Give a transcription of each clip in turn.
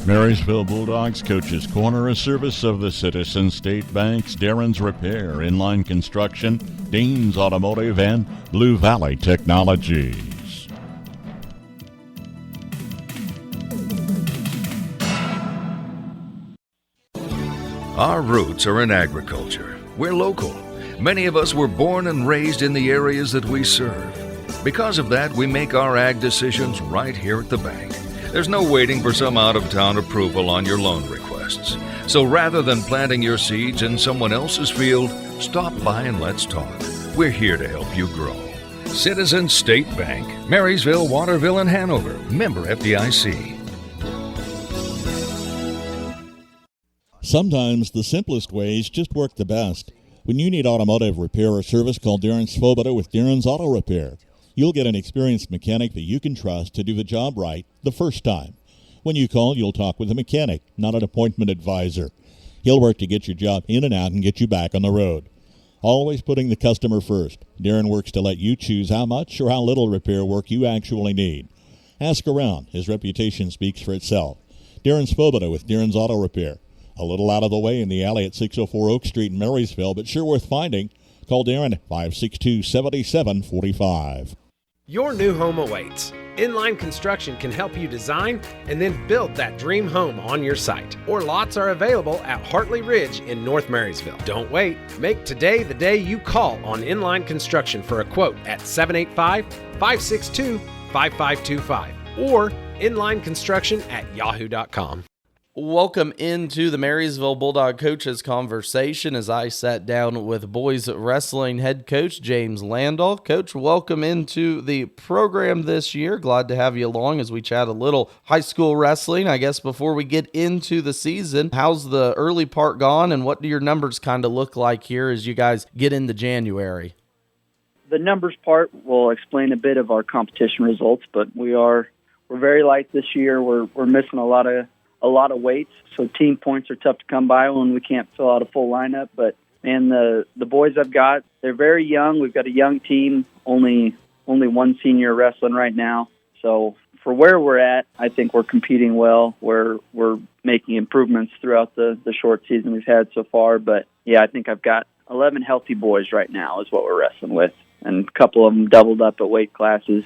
Marysville Bulldogs Coaches Corner, a service of the Citizen State Banks, Darren's Repair, Inline Construction, Dean's Automotive, and Blue Valley Technologies. Our roots are in agriculture. We're local. Many of us were born and raised in the areas that we serve. Because of that, we make our ag decisions right here at the bank. There's no waiting for some out-of-town approval on your loan requests. So rather than planting your seeds in someone else's field, stop by and let's talk. We're here to help you grow. Citizen State Bank, Marysville, Waterville, and Hanover. Member FDIC. Sometimes the simplest ways just work the best. When you need automotive repair or service, call Darren Svoboda with Darren's Auto Repair. You'll get an experienced mechanic that you can trust to do the job right the first time. When you call, you'll talk with a mechanic, not an appointment advisor. He'll work to get your job in and out and get you back on the road. Always putting the customer first. Darren works to let you choose how much or how little repair work you actually need. Ask around. His reputation speaks for itself. Darren Svoboda with Darren's Auto Repair. A little out of the way in the alley at 604 Oak Street in Marysville, but sure worth finding. Call Darren at 562-7745. Your new home awaits. Inline Construction can help you design and then build that dream home on your site. Or lots are available at Hartley Ridge in North Marysville. Don't wait. Make today the day you call on Inline Construction for a quote at 785-562-5525 or inlineconstruction@yahoo.com. Welcome into the Marysville Bulldog Coaches Conversation as I sat down with boys wrestling head coach James Landau. Coach, welcome into the program this year. Glad to have you along as we chat a little high school wrestling. I guess before we get into the season, how's the early part gone and what do your numbers kind of look like here as you guys get into January? The numbers part will explain a bit of our competition results, but we're very light this year. We're missing a lot of weights, so team points are tough to come by when we can't fill out a full lineup. But man, the boys I've got, they're very young. We've got a young team, only one senior wrestling right now. So for where we're at, I think we're competing well. We're making improvements throughout the short season we've had so far. But yeah, I think I've got 11 healthy boys right now is what we're wrestling with, and a couple of them doubled up at weight classes.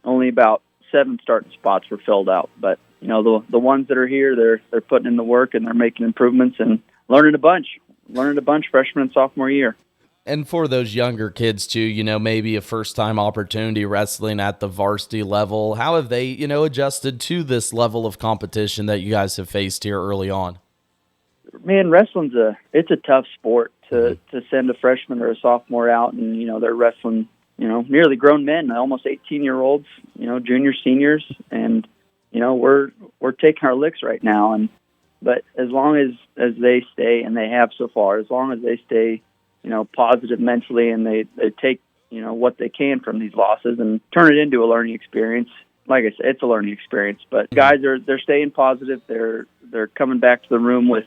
Only about 7 starting spots were filled out, but the ones that are here, they're putting in the work and they're making improvements and learning a bunch freshman and sophomore year. And for those younger kids too, maybe a first-time opportunity wrestling at the varsity level, how have they, adjusted to this level of competition that you guys have faced here early on? Man, wrestling's it's a tough sport to send a freshman or a sophomore out and, they're wrestling, nearly grown men, almost 18-year-olds, junior, seniors, and we're taking our licks right now, but as long as they stay, and they have so far, as long as they stay, positive mentally, and they take what they can from these losses and turn it into a learning experience. Like I said, it's a learning experience. But guys they're staying positive. They're coming back to the room with,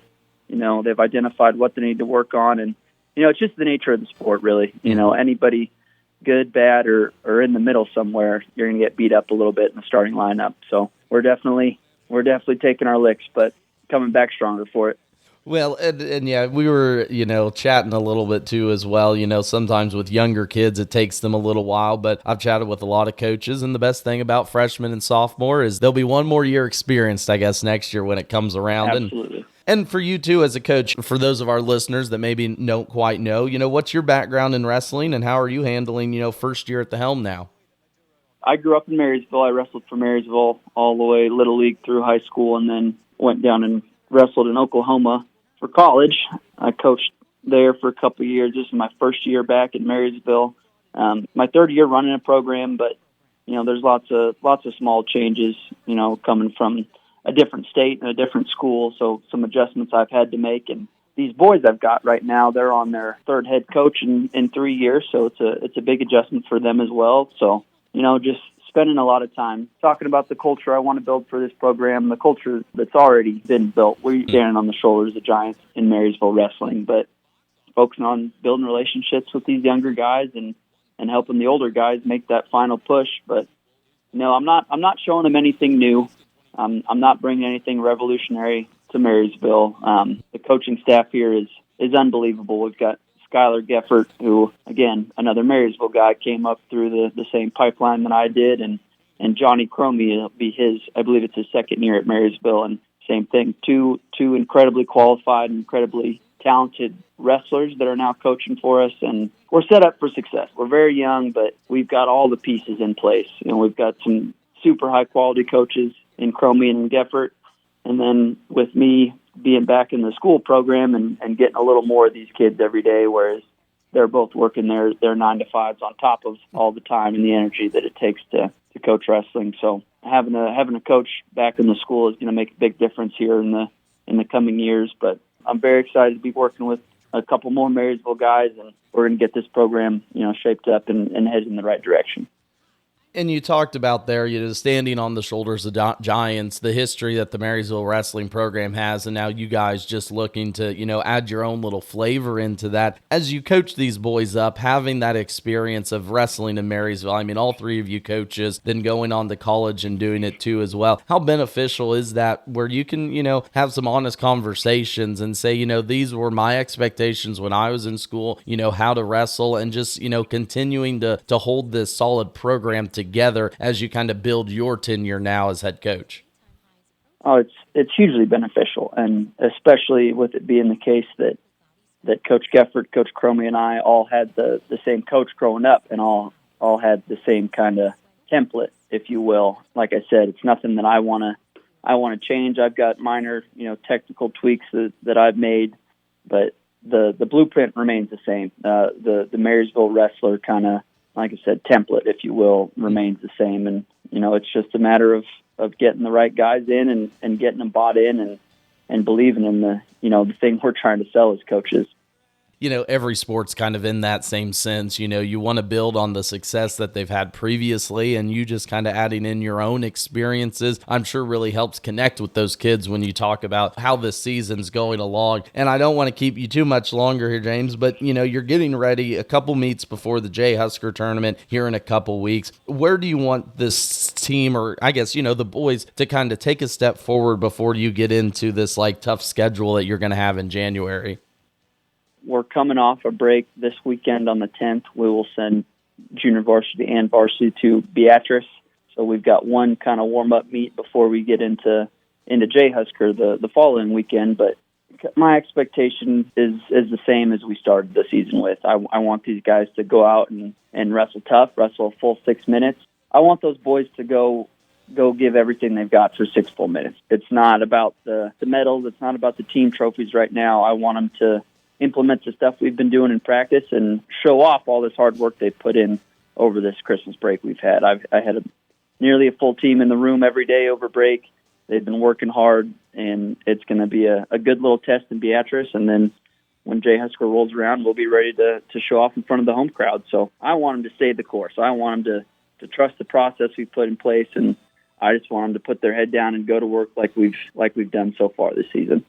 they've identified what they need to work on, and it's just the nature of the sport, really. Anybody good, bad, or in the middle somewhere, you're going to get beat up a little bit in the starting lineup. So we're definitely taking our licks, but coming back stronger for it. Well, and yeah, we were, chatting a little bit too as well. Sometimes with younger kids, it takes them a little while, but I've chatted with a lot of coaches, and the best thing about freshmen and sophomore is they'll be one more year experienced, I guess, next year when it comes around. Absolutely. And for you too, as a coach, for those of our listeners that maybe don't quite know, what's your background in wrestling and how are you handling, first year at the helm now? I grew up in Marysville. I wrestled for Marysville all the way Little League through high school, and then went down and wrestled in Oklahoma for college. I coached there for a couple of years. This is my first year back in Marysville. My third year running a program, but there's lots of small changes, coming from a different state and a different school. So some adjustments I've had to make, and these boys I've got right now, they're on their third head coach in 3 years. So it's a big adjustment for them as well. So, just spending a lot of time talking about the culture I want to build for this program, the culture that's already been built. We're standing on the shoulders of giants in Marysville wrestling, but focusing on building relationships with these younger guys and helping the older guys make that final push. But I'm not showing them anything new. I'm not bringing anything revolutionary to Marysville. The coaching staff here is unbelievable. We've got Skylar Geffert, who, again, another Marysville guy, came up through the same pipeline that I did, and Johnny Cromie will be I believe it's his second year at Marysville, and same thing. Two incredibly qualified, incredibly talented wrestlers that are now coaching for us, and we're set up for success. We're very young, but we've got all the pieces in place. We've got some super high-quality coaches in Cromie and Geffert, and then with me being back in the school program and getting a little more of these kids every day, whereas they're both working their 9-to-5s on top of all the time and the energy that it takes to coach wrestling. So having a coach back in the school is going to make a big difference here in the coming years. But I'm very excited to be working with a couple more Marysville guys, and we're going to get this program, shaped up and headed in the right direction. And you talked about there, standing on the shoulders of giants, the history that the Marysville wrestling program has, and now you guys just looking to, add your own little flavor into that. As you coach these boys up, having that experience of wrestling in Marysville, I mean, all three of you coaches, then going on to college and doing it too as well. How beneficial is that where you can, have some honest conversations and say, these were my expectations when I was in school, how to wrestle, and just, continuing to hold this solid program together as you kind of build your tenure now as head coach? Oh, it's hugely beneficial, and especially with it being the case that Coach Geffert, Coach Cromie, and I all had the same coach growing up, and all had the same kind of template, if you will. Like I said, it's nothing that I want to change. I've got minor, technical tweaks that I've made, but the blueprint remains the same. The Marysville wrestler kind of, like I said, template, if you will, remains the same. And, it's just a matter of getting the right guys in and getting them bought in and believing in the thing we're trying to sell as coaches. Every sport's kind of in that same sense. You want to build on the success that they've had previously, and you just kind of adding in your own experiences, I'm sure really helps connect with those kids when you talk about how this season's going along. And I don't want to keep you too much longer here, James, but, you're getting ready a couple meets before the Jay Husker tournament here in a couple weeks. Where do you want this team, or I guess, the boys, to kind of take a step forward before you get into this, tough schedule that you're going to have in January? We're coming off a break this weekend on the 10th. We will send junior varsity and varsity to Beatrice. So we've got one kind of warm-up meet before we get into Jay Husker the following weekend. But my expectation is the same as we started the season with. I want these guys to go out and wrestle tough, wrestle a full 6 minutes. I want those boys to go give everything they've got for 6 full minutes. It's not about the medals. It's not about the team trophies right now. I want them to implement the stuff we've been doing in practice and show off all this hard work they've put in over this Christmas break we've had. I had nearly a full team in the room every day over break. They've been working hard, and it's going to be a good little test in Beatrice. And then when Jay Husker rolls around, we'll be ready to show off in front of the home crowd. So I want them to stay the course. I want them to trust the process we've put in place, and I just want them to put their head down and go to work like we've done so far this season.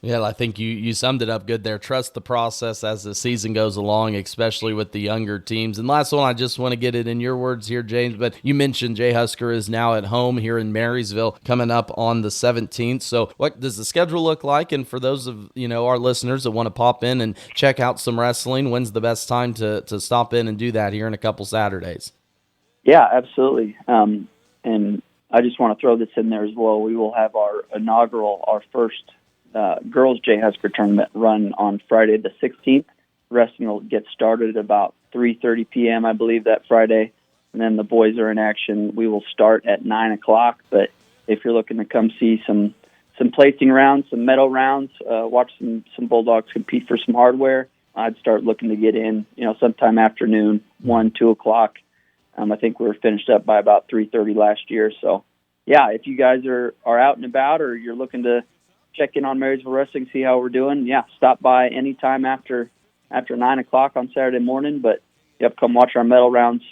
Yeah, I think you summed it up good there. Trust the process as the season goes along, especially with the younger teams. And last one, I just want to get it in your words here, James, but you mentioned Jay Husker is now at home here in Marysville coming up on the 17th. So what does the schedule look like? And for those of our listeners that want to pop in and check out some wrestling, when's the best time to stop in and do that here in a couple Saturdays? Yeah, absolutely. And I just want to throw this in there as well. We will have our first girls Jay Husker tournament run on Friday the 16th. Wrestling will get started at about 3:30 p.m., I believe, that Friday. And then the boys are in action. We will start at 9 o'clock. But if you're looking to come see some placing rounds, some medal rounds, watch some Bulldogs compete for some hardware, I'd start looking to get in, sometime afternoon, 1, 2 o'clock. I think we were finished up by about 3:30 last year. So, yeah, if you guys are out and about, or you're looking to check in on Marysville Wrestling, see how we're doing, stop by anytime after 9 o'clock on Saturday morning. But come watch our medal rounds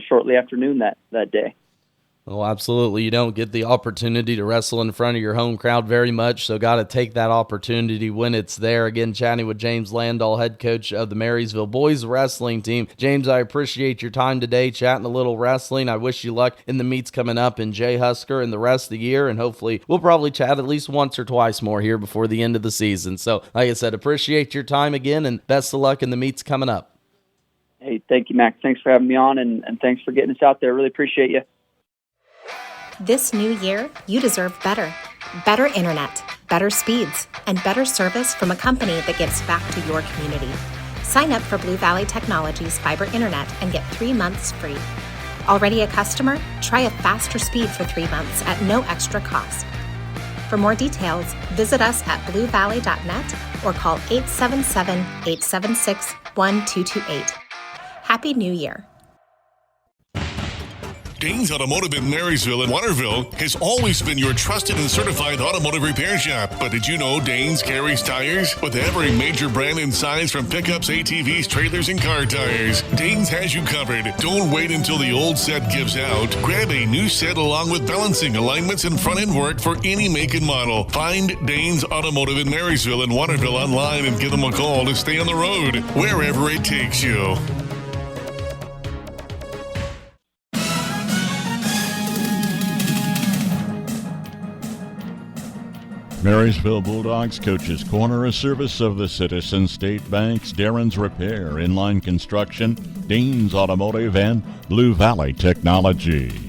shortly after noon that day. Oh, absolutely. You don't get the opportunity to wrestle in front of your home crowd very much, so got to take that opportunity when it's there. Again, chatting with James Landau, head coach of the Marysville boys wrestling team. James, I appreciate your time today chatting a little wrestling. I wish you luck in the meets coming up in Jay Husker and the rest of the year, and hopefully we'll probably chat at least once or twice more here before the end of the season. So, like I said, appreciate your time again, and best of luck in the meets coming up. Hey, thank you, Max. Thanks for having me on, and thanks for getting us out there. Really appreciate you. This new year, you deserve better. Better internet, better speeds, and better service from a company that gives back to your community. Sign up for Blue Valley Technologies fiber internet and get 3 months free. Already a customer? Try a faster speed for 3 months at no extra cost. For more details, visit us at bluevalley.net or call 877-876-1228. Happy New Year. Danes Automotive in Marysville and Waterville has always been your trusted and certified automotive repair shop. But did you know Danes carries tires? With every major brand and size from pickups, ATVs, trailers, and car tires, Danes has you covered. Don't wait until the old set gives out. Grab a new set along with balancing, alignments, and front-end work for any make and model. Find Danes Automotive in Marysville and Waterville online and give them a call to stay on the road, wherever it takes you. Marysville Bulldogs Coaches Corner, a service of the Citizen State Banks, Darren's Repair, Inline Construction, Dean's Automotive, and Blue Valley Technology.